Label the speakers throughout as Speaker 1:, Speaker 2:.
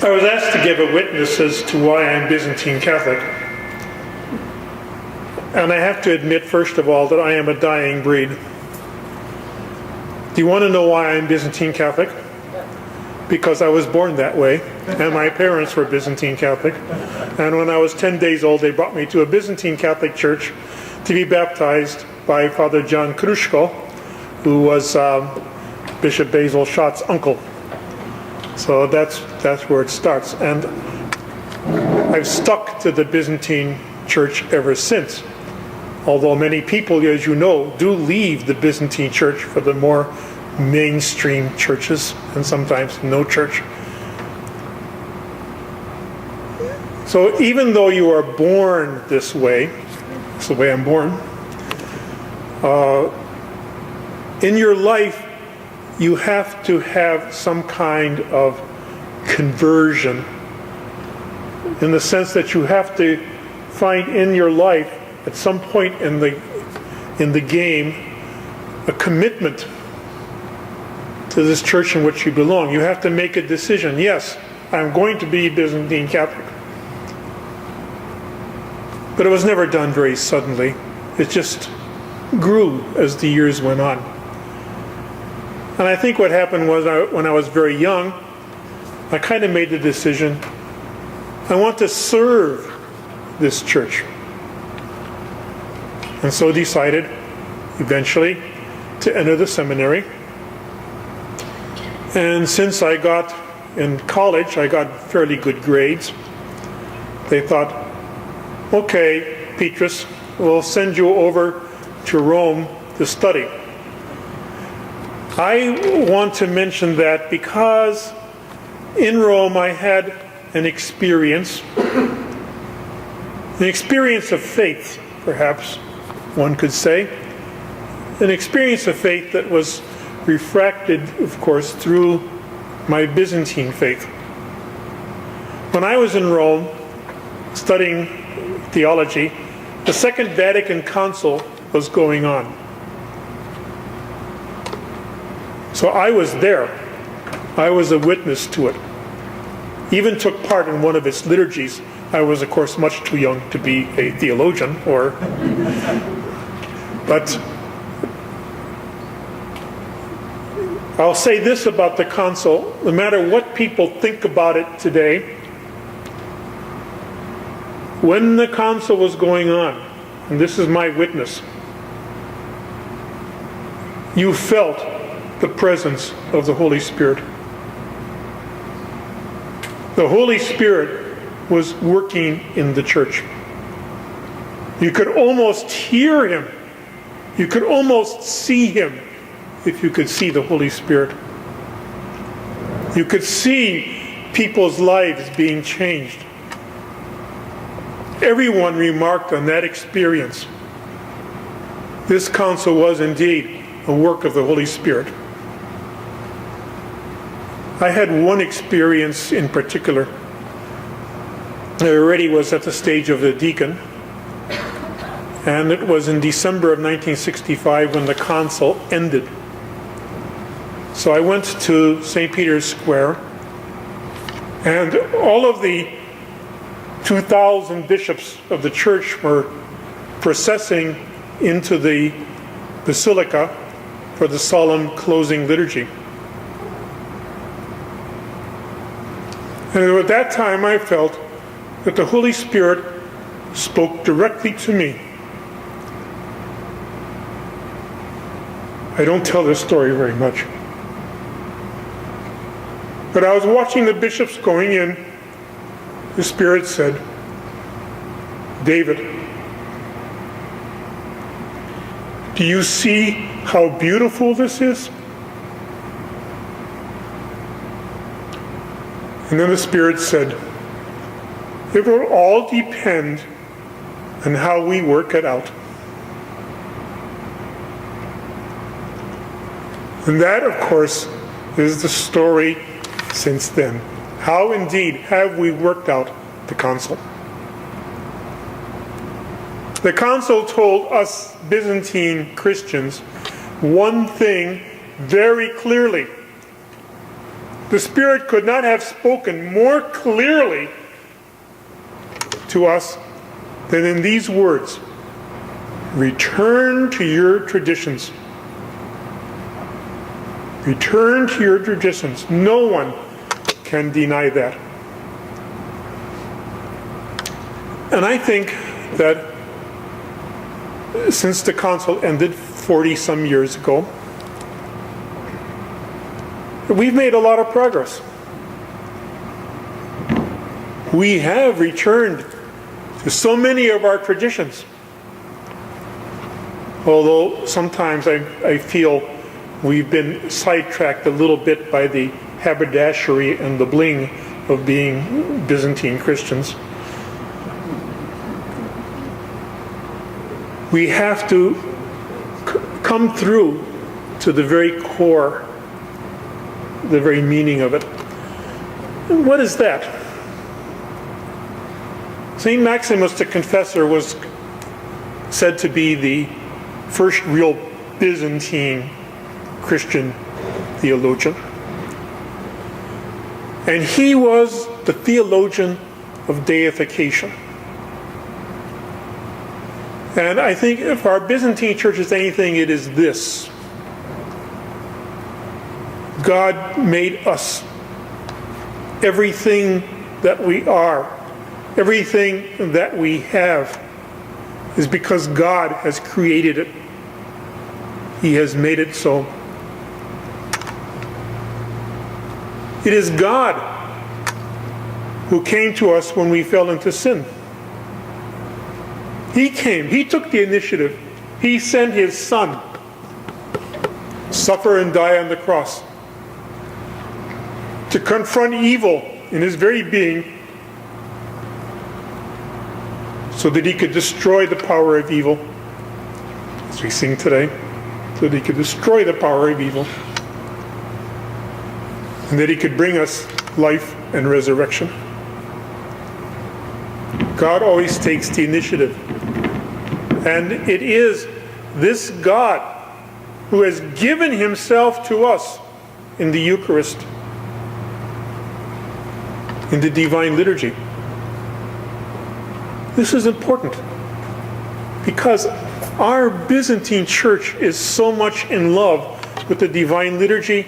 Speaker 1: I was asked to give a witness as to why I'm Byzantine Catholic. And I have to admit, first of all, that I am a dying breed. Do you want to know why I'm Byzantine Catholic? Because I was born that way, and my parents were Byzantine Catholic. And when I was 10 days old, they brought me to a Byzantine Catholic church to be baptized by Father John Krushko, who was Bishop Basil Schott's uncle. So that's where it starts. And I've stuck to the Byzantine church ever since. Although many people, as you know, do leave the Byzantine church for the more mainstream churches, and sometimes no church. So even though you are born this way, it's the way I'm born, in your life you have to have some kind of conversion, in the sense that you have to find in your life at some point in the game a commitment to this church in which you belong. You have to make a decision. Yes, I'm going to be Byzantine Catholic. But it was never done very suddenly. It just grew as the years went on. And I think what happened was when I was very young, I kind of made the decision, I want to serve this church. And so decided, eventually, to enter the seminary. And since I got in college, I got fairly good grades. They thought, okay, Petras, we'll send you over to Rome to study. I want to mention that because in Rome I had an experience of faith, perhaps one could say, an experience of faith that was refracted, of course, through my Byzantine faith. When I was in Rome studying theology, the Second Vatican Council was going on. So I was there. I was a witness to it. Even took part in one of its liturgies. I was, of course, much too young to be a theologian, but I'll say this about the council: no matter what people think about it today, when the council was going on, and this is my witness, you felt the presence of the Holy Spirit. The Holy Spirit was working in the church. You could almost hear him. You could almost see him if you could see the Holy Spirit. You could see people's lives being changed. Everyone remarked on that experience. This council was indeed a work of the Holy Spirit. I had one experience in particular. I already was at the stage of a deacon, and it was in December of 1965 when the council ended. So I went to St. Peter's Square, and all of the 2,000 bishops of the church were processing into the basilica for the solemn closing liturgy. And at that time I felt that the Holy Spirit spoke directly to me. I don't tell this story very much. But I was watching the bishops going in. The Spirit said, "David, do you see how beautiful this is?" And then the Spirit said, "It will all depend on how we work it out." And that, of course, is the story since then. How indeed have we worked out the council? The council told us Byzantine Christians one thing very clearly. The Spirit could not have spoken more clearly to us than in these words: return to your traditions. Return to your traditions. No one can deny that. And I think that since the council ended 40-some years ago, we've made a lot of progress. We have returned to so many of our traditions. Although sometimes I feel we've been sidetracked a little bit by the haberdashery and the bling of being Byzantine Christians. We have to come through to the very core, the very meaning of it. And what is that? St. Maximus the Confessor was said to be the first real Byzantine Christian theologian. And he was the theologian of deification. And I think if our Byzantine church is anything, it is this: God made us. Everything that we are, everything that we have, is because God has created it. He has made it so. It is God who came to us when we fell into sin. He came. He took the initiative. He sent his Son, suffer and die on the cross, to confront evil in his very being, so that he could destroy the power of evil, as we sing today, so that he could destroy the power of evil, and that he could bring us life and resurrection. God always takes the initiative. And it is this God who has given himself to us in the Eucharist, in the Divine Liturgy. This is important because our Byzantine church is so much in love with the Divine Liturgy,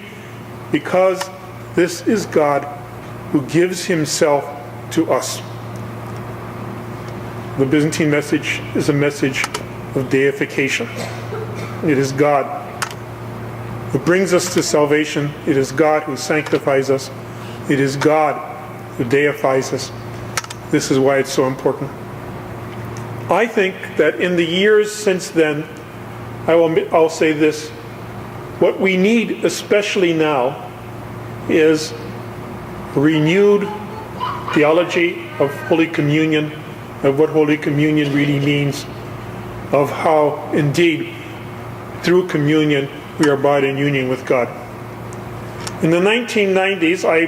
Speaker 1: because this is God who gives himself to us. The Byzantine message is a message of deification. It is God who brings us to salvation. It is God who sanctifies us. It is God who deifies us. This is why it's so important. I think that in the years since then, I'll say this: what we need especially now is a renewed theology of Holy Communion, of what Holy Communion really means, of how indeed through communion we are brought in union with God. In the 1990s, I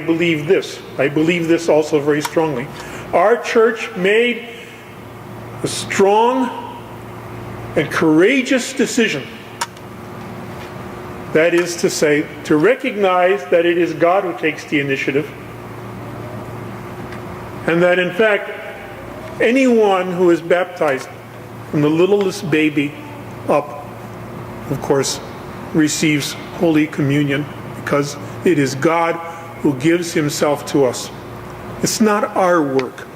Speaker 1: believe this also very strongly. Our church made a strong and courageous decision. That is to say, to recognize that it is God who takes the initiative, and that in fact, anyone who is baptized, from the littlest baby up, of course, receives Holy Communion, because it is God who gives himself to us. It's not our work.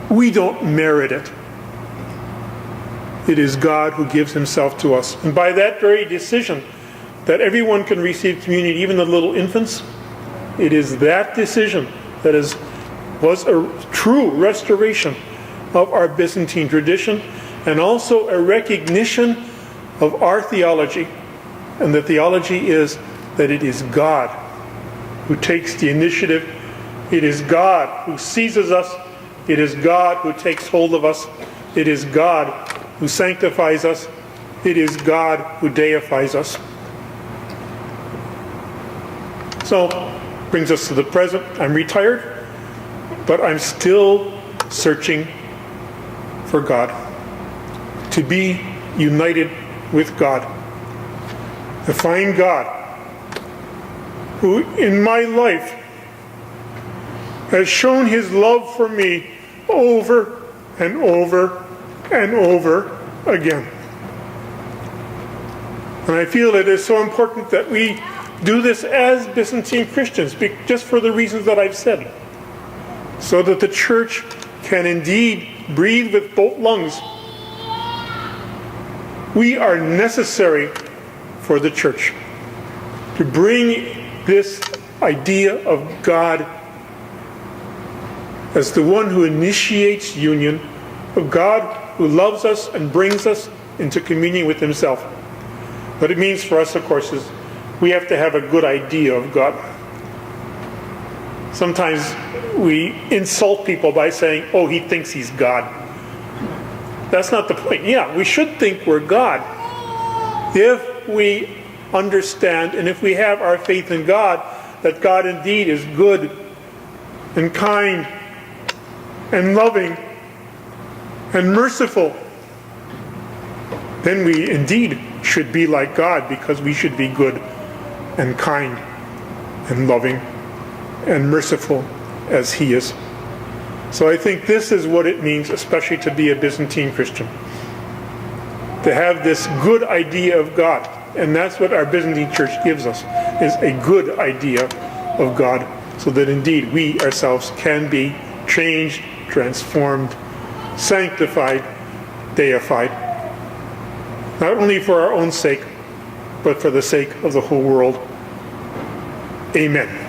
Speaker 1: We don't merit it. It is God who gives himself to us. And by that very decision, that everyone can receive communion, even the little infants, it is that decision that was a true restoration of our Byzantine tradition, and also a recognition of our theology. And the theology is that it is God who takes the initiative. It is God who seizes us. It is God who takes hold of us. It is God who sanctifies us. It is God who deifies us. So, brings us to the present. I'm retired, but I'm still searching for God, to be united with God, to find God who in my life has shown his love for me over and over and over again. And I feel it is so important that we do this as Byzantine Christians, just for the reasons that I've said, so that the church can indeed breathe with both lungs. We are necessary for the church to bring this idea of God as the one who initiates union, of God who loves us and brings us into communion with himself. What it means for us, of course, is we have to have a good idea of God. Sometimes we insult people by saying, oh, he thinks he's God. That's not the point. Yeah, we should think we're God if we understand and if we have our faith in God, that God indeed is good and kind and loving and merciful. Then we indeed should be like God, because we should be good and kind and loving and merciful as he is. So I think this is what it means, especially to be a Byzantine Christian, to have this good idea of God. And that's what our Byzantine church gives us, is a good idea of God, so that indeed we ourselves can be changed, transformed, sanctified, deified, not only for our own sake, but for the sake of the whole world. Amen.